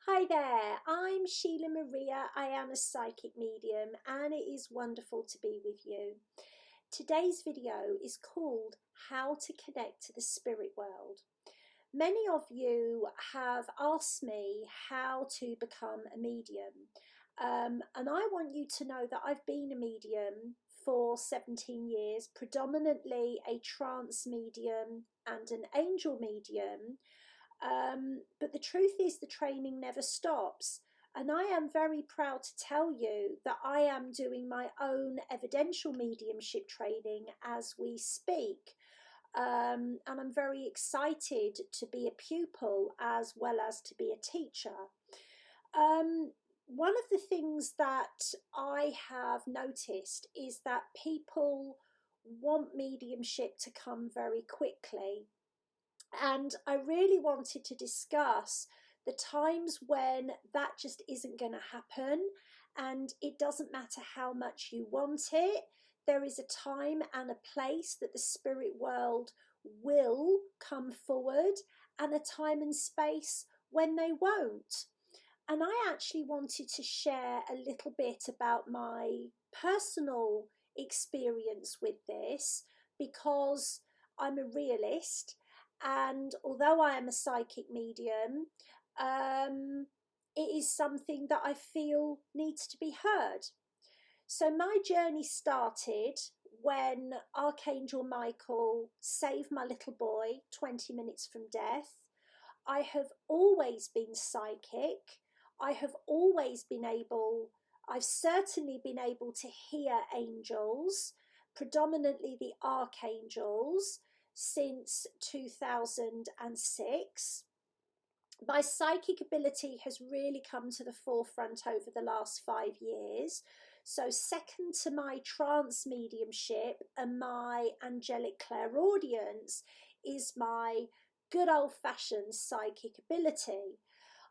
Hi there, I'm Sheila Maria. I am a psychic medium and it is wonderful to be with you. Today's video is called How to Connect to the Spirit World. Many of you have asked me how to become a medium, and I want you to know that I've been a medium for 17 years, predominantly a trance medium and an angel medium. But the truth is, the training never stops. And I am very proud to tell you that I am doing my own evidential mediumship training as we speak. And I'm very excited to be a pupil as well as to be a teacher. One of the things that I have noticed is that people want mediumship to come very quickly. And I really wanted to discuss the times when that just isn't going to happen. And it doesn't matter how much you want it, there is a time and a place that the spirit world will come forward, and a time and space when they won't. And I actually wanted to share a little bit about my personal experience with this, because I'm a realist, and although I am a psychic medium, it is something that I feel needs to be heard. So my journey started when Archangel Michael saved my little boy 20 minutes from death. I have always been psychic. I have always been able, I've certainly been able to hear angels, predominantly the archangels, since 2006. My psychic ability has really come to the forefront over the last 5 years. So second to my trance mediumship and my angelic clairaudience is my good old-fashioned psychic ability.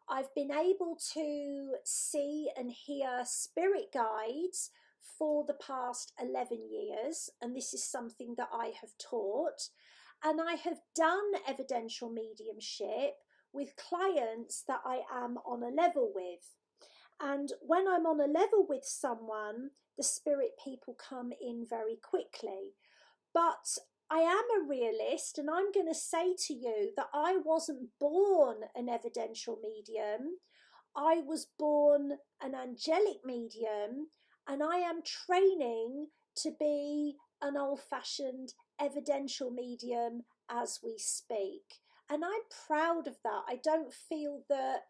I've been able to see and hear spirit guides for the past 11 years, and this is something that I have taught. And I have done evidential mediumship with clients that I am on a level with. And when I'm on a level with someone, the spirit people come in very quickly. But I am a realist, and I'm going to say to you that I wasn't born an evidential medium. I was born an angelic medium, and I am training to be an old-fashioned evidential medium as we speak. And I'm proud of that. I don't feel that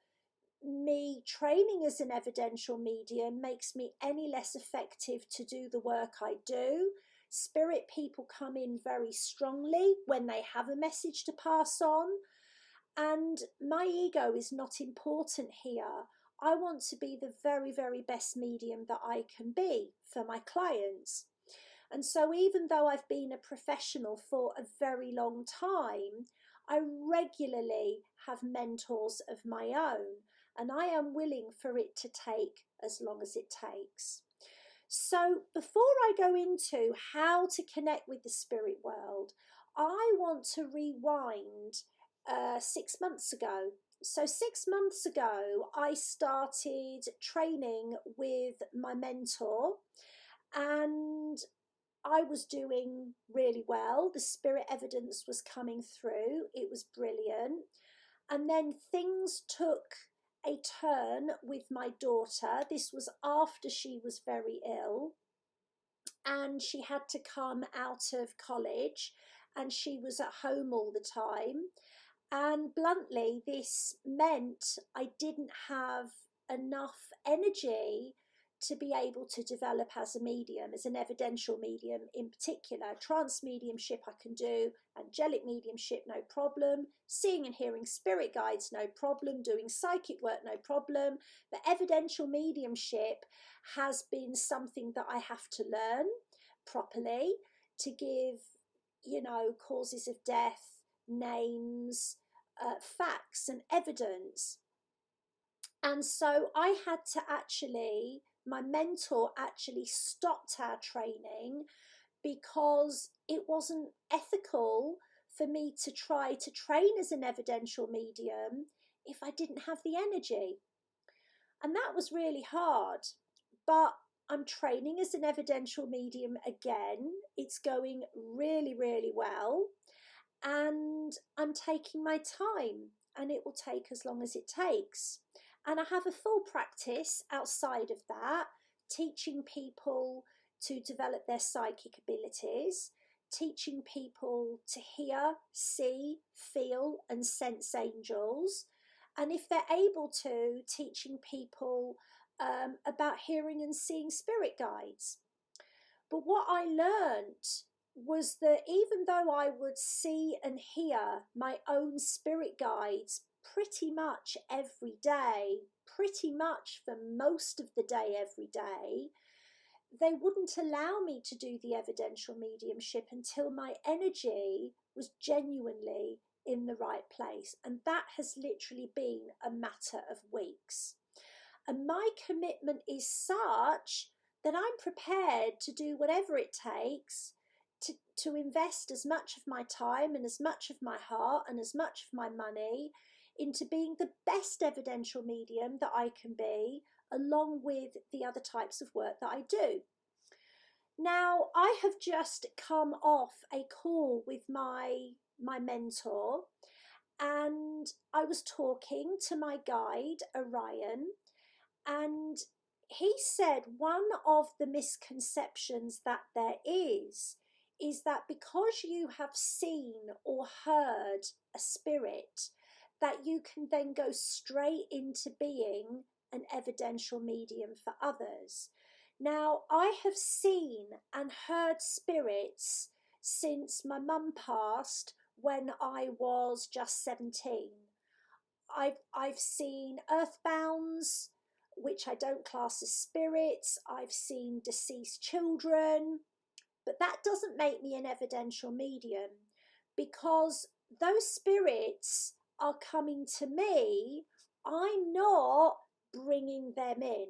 me training as an evidential medium makes me any less effective to do the work I do. Spirit people come in very strongly when they have a message to pass on, and my ego is not important here. I want to be the very, very best medium that I can be for my clients. And so even though I've been a professional for a very long time, I regularly have mentors of my own, and I am willing for it to take as long as it takes. So before I go into how to connect with the spirit world, I want to rewind 6 months ago. So 6 months ago, I started training with my mentor, and I was doing really well. The spirit evidence was coming through. It was brilliant. And then things took a turn with my daughter. This was after she was very ill, and she had to come out of college, and she was at home all the time. And bluntly, this meant I didn't have enough energy to be able to develop as a medium, as an evidential medium in particular. Trance mediumship I can do, angelic mediumship no problem, seeing and hearing spirit guides no problem, doing psychic work no problem, but evidential mediumship has been something that I have to learn properly to give, causes of death, names, facts and evidence. And so I had to actually, my mentor actually stopped our training because it wasn't ethical for me to try to train as an evidential medium if I didn't have the energy. And that was really hard. But I'm training as an evidential medium again. It's going really, really well. And I'm taking my time, and it will take as long as it takes. And I have a full practice outside of that, teaching people to develop their psychic abilities, teaching people to hear, see, feel, and sense angels. And if they're able to, teaching people about hearing and seeing spirit guides. But what I learned was that even though I would see and hear my own spirit guides pretty much every day, pretty much for most of the day every day, they wouldn't allow me to do the evidential mediumship until my energy was genuinely in the right place. And that has literally been a matter of weeks. And my commitment is such that I'm prepared to do whatever it takes to invest as much of my time and as much of my heart and as much of my money into being the best evidential medium that I can be, along with the other types of work that I do. Now, I have just come off a call with my mentor, and I was talking to my guide, Orion, and he said one of the misconceptions that there is that because you have seen or heard a spirit, that you can then go straight into being an evidential medium for others. Now, I have seen and heard spirits since my mum passed when I was just 17. I've seen earthbounds, which I don't class as spirits. I've seen deceased children, but that doesn't make me an evidential medium, because those spirits are coming to me. I'm not bringing them in.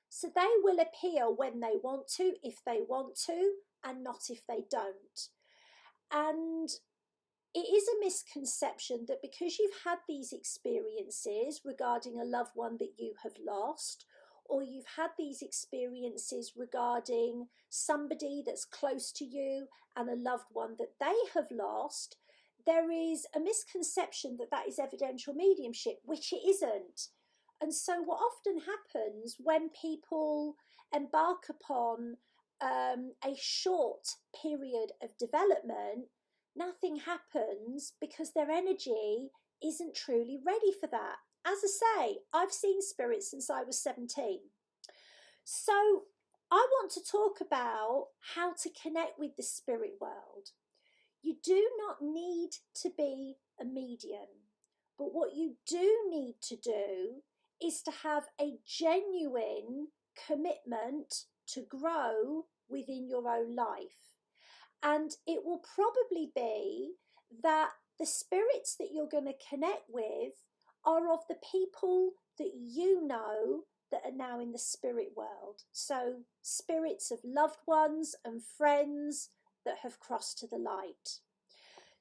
So they will appear when they want to, if they want to, and not if they don't. And it is a misconception that because you've had these experiences regarding a loved one that you have lost, or you've had these experiences regarding somebody that's close to you and a loved one that they have lost, there is a misconception that that is evidential mediumship, which it isn't. And so what often happens when people embark upon a short period of development, nothing happens because their energy isn't truly ready for that. As I say, I've seen spirits since I was 17. So I want to talk about how to connect with the spirit world. You do not need to be a medium, but what you do need to do is to have a genuine commitment to grow within your own life. And it will probably be that the spirits that you're going to connect with are of the people that you know that are now in the spirit world. So spirits of loved ones and friends that have crossed to the light.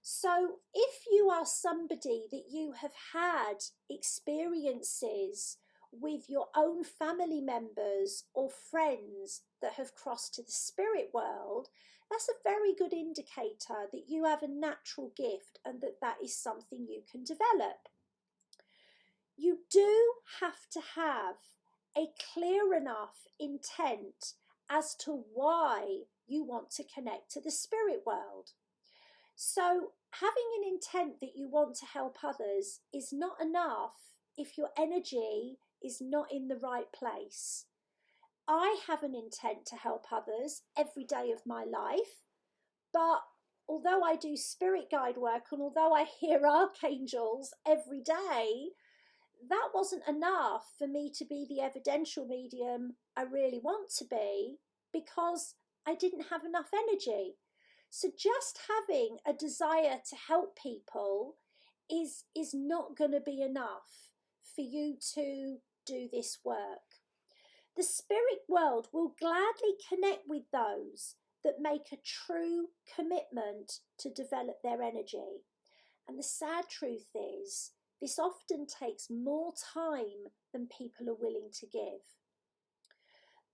So if you are somebody that you have had experiences with your own family members or friends that have crossed to the spirit world, that's a very good indicator that you have a natural gift and that that is something you can develop. You do have to have a clear enough intent as to why you want to connect to the spirit world. So having an intent that you want to help others is not enough if your energy is not in the right place. I have an intent to help others every day of my life, but although I do spirit guide work and although I hear archangels every day, that wasn't enough for me to be the evidential medium I really want to be, because I didn't have enough energy. So just having a desire to help people is not going to be enough for you to do this work. The spirit world will gladly connect with those that make a true commitment to develop their energy. And the sad truth is, This often takes more time than people are willing to give.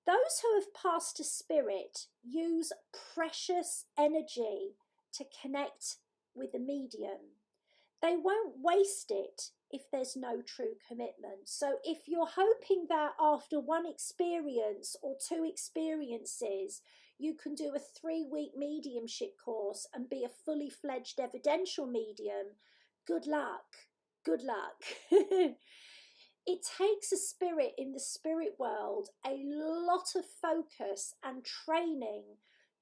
Those who have passed to spirit use precious energy to connect with the medium. They won't waste it if there's no true commitment. So if you're hoping that after one experience or two experiences, you can do a 3-week mediumship course and be a fully fledged evidential medium, good luck. Good luck. It takes a spirit in the spirit world a lot of focus and training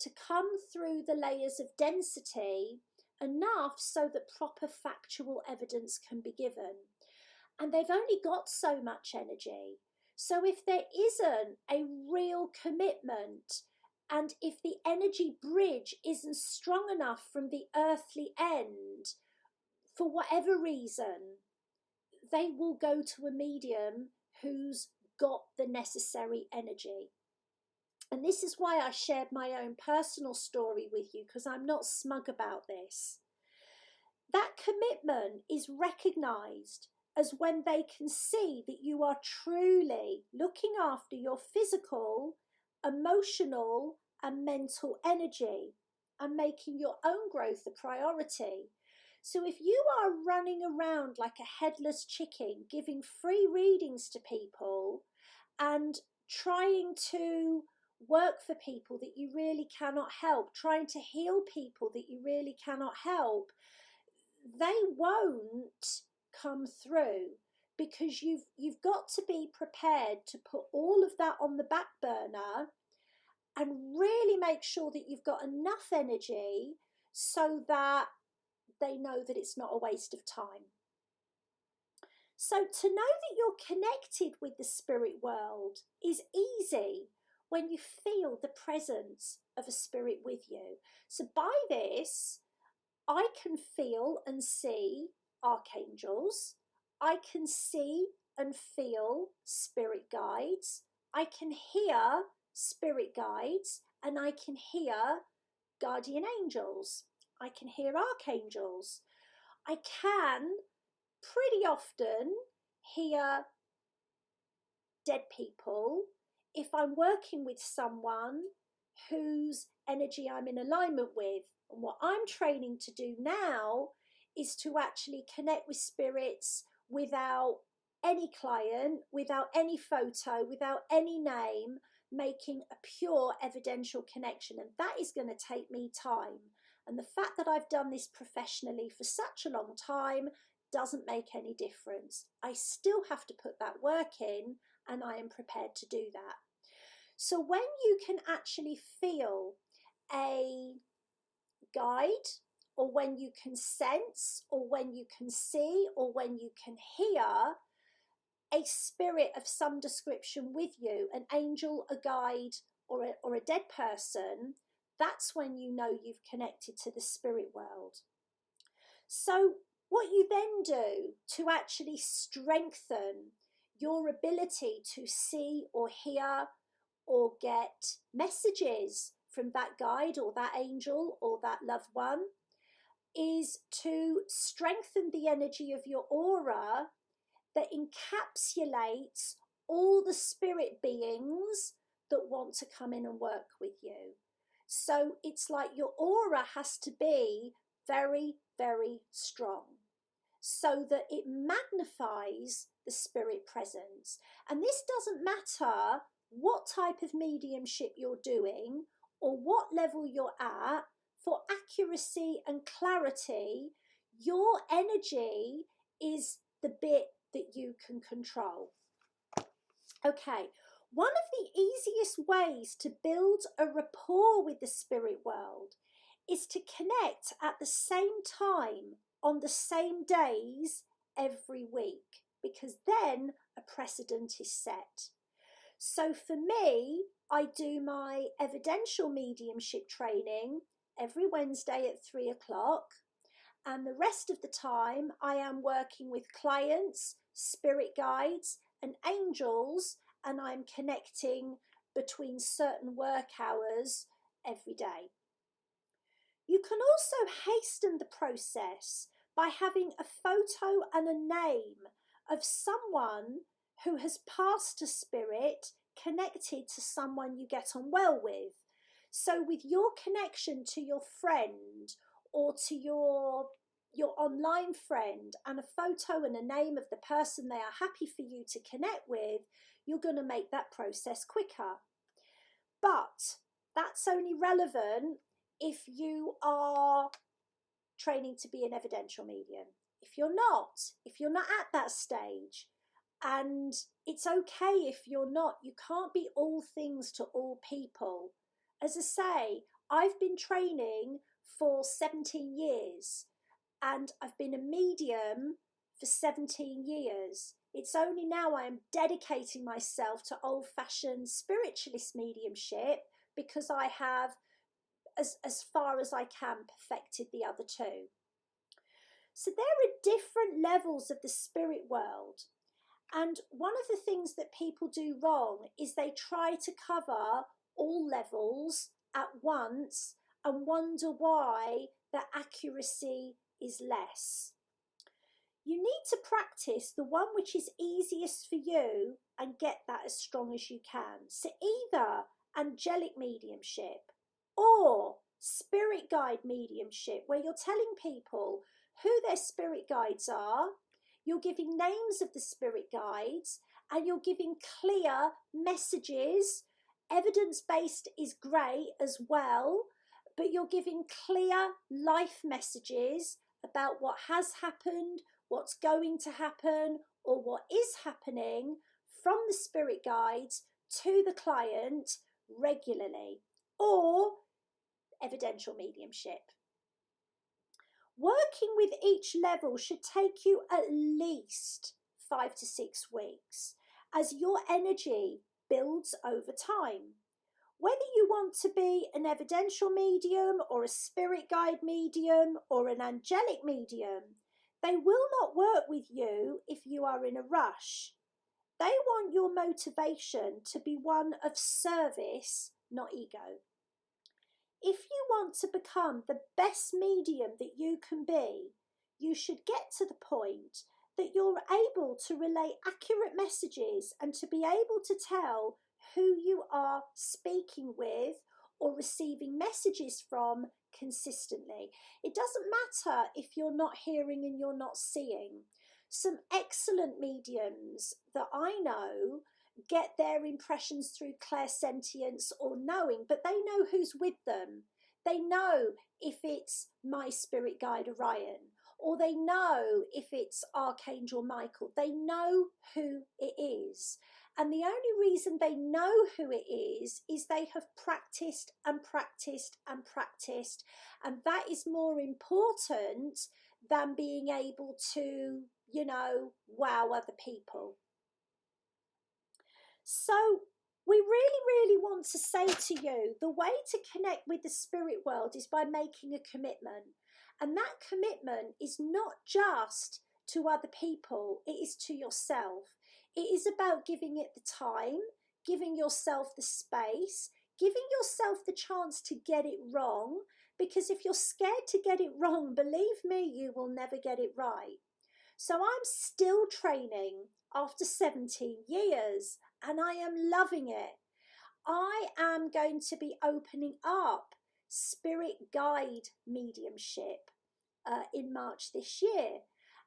to come through the layers of density enough so that proper factual evidence can be given. And they've only got so much energy. So if there isn't a real commitment, and if the energy bridge isn't strong enough from the earthly end, for whatever reason, they will go to a medium who's got the necessary energy. And this is why I shared my own personal story with you, because I'm not smug about this. That commitment is recognised as when they can see that you are truly looking after your physical, emotional, and mental energy and making your own growth a priority. So if you are running around like a headless chicken, giving free readings to people and trying to work for people that you really cannot help, trying to heal people that you really cannot help, they won't come through, because you've got to be prepared to put all of that on the back burner and really make sure that you've got enough energy so that they know that it's not a waste of time. So to know that you're connected with the spirit world is easy when you feel the presence of a spirit with you. So by this, I can feel and see archangels. I can see and feel spirit guides. I can hear spirit guides, and I can hear guardian angels. I can hear archangels. I can pretty often hear dead people if I'm working with someone whose energy I'm in alignment with. And what I'm training to do now is to actually connect with spirits without any client, without any photo, without any name, making a pure evidential connection. And that is going to take me time. And the fact that I've done this professionally for such a long time doesn't make any difference. I still have to put that work in, and I am prepared to do that. So when you can actually feel a guide, or when you can sense, or when you can see, or when you can hear a spirit of some description with you, an angel, a guide, or a dead person, that's when you know you've connected to the spirit world. So what you then do to actually strengthen your ability to see or hear or get messages from that guide or that angel or that loved one is to strengthen the energy of your aura that encapsulates all the spirit beings that want to come in and work with you. So it's like your aura has to be very, very strong so that it magnifies the spirit presence. And this doesn't matter what type of mediumship you're doing or what level you're at. For accuracy and clarity, your energy is the bit that you can control. Okay, one of the easiest ways to build a rapport with the spirit world is to connect at the same time on the same days every week, because then a precedent is set. So for me, I do my evidential mediumship training every Wednesday at 3 o'clock. And the rest of the time, I am working with clients, spirit guides, and angels, and I'm connecting between certain work hours every day. You can also hasten the process by having a photo and a name of someone who has passed a spirit connected to someone you get on well with. So with your connection to your friend or to your online friend and a photo and a name of the person they are happy for you to connect with, you're going to make that process quicker. But that's only relevant if you are training to be an evidential medium. If you're not at that stage, and it's okay if you're not, you can't be all things to all people. As I say, I've been training for 17 years and I've been a medium for 17 years. It's only now I am dedicating myself to old-fashioned spiritualist mediumship because I have, as far as I can, perfected the other two. So there are different levels of the spirit world. And one of the things that people do wrong is they try to cover all levels at once and wonder why the accuracy is less. You need to practice the one which is easiest for you and get that as strong as you can. So either angelic mediumship or spirit guide mediumship, where you're telling people who their spirit guides are, you're giving names of the spirit guides, and you're giving clear messages. Evidence-based is great as well, but you're giving clear life messages about what has happened, what's going to happen, or what is happening from the spirit guides to the client regularly, or evidential mediumship. Working with each level should take you at least 5 to 6 weeks as your energy builds over time. Whether you want to be an evidential medium or a spirit guide medium or an angelic medium, they will not work with you if you are in a rush. They want your motivation to be one of service, not ego. If you want to become the best medium that you can be, you should get to the point that you're able to relay accurate messages and to be able to tell who you are speaking with or receiving messages from consistently. It doesn't matter if you're not hearing and you're not seeing. Some excellent mediums that I know get their impressions through clairsentience or knowing, but they know who's with them. They know if it's my spirit guide Orion, or they know if it's Archangel Michael. They know who it is. And the only reason they know who it is they have practiced and practiced and practiced. And that is more important than being able to, wow other people. So we really want to say to you, the way to connect with the spirit world is by making a commitment. And that commitment is not just to other people, it is to yourself. It is about giving it the time, giving yourself the space, giving yourself the chance to get it wrong, because if you're scared to get it wrong, believe me, you will never get it right. So I'm still training after 17 years and I am loving it. I am going to be opening up spirit guide mediumship in March this year.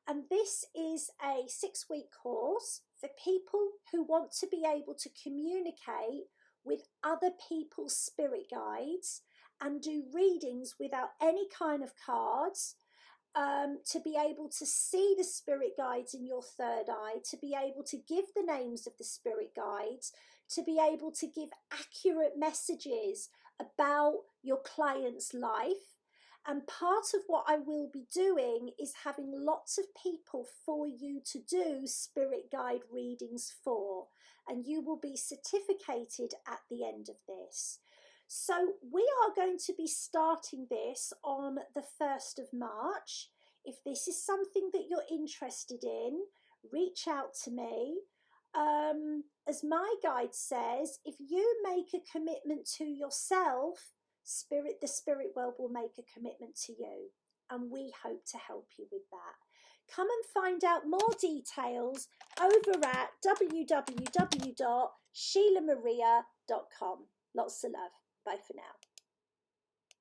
And this is a 6-week course for people who want to be able to communicate with other people's spirit guides and do readings without any kind of cards, to be able to see the spirit guides in your third eye, to be able to give the names of the spirit guides, to be able to give accurate messages about your client's life. And part of what I will be doing is having lots of people for you to do spirit guide readings for, and you will be certificated at the end of this. So we are going to be starting this on the 1st of March. If this is something that you're interested in, reach out to me. As my guide says, if you make a commitment to yourself, the spirit world will make a commitment to you. and we hope to help you with that. Come and find out more details over at www.sheilamaria.com. Lots of love. Bye for now.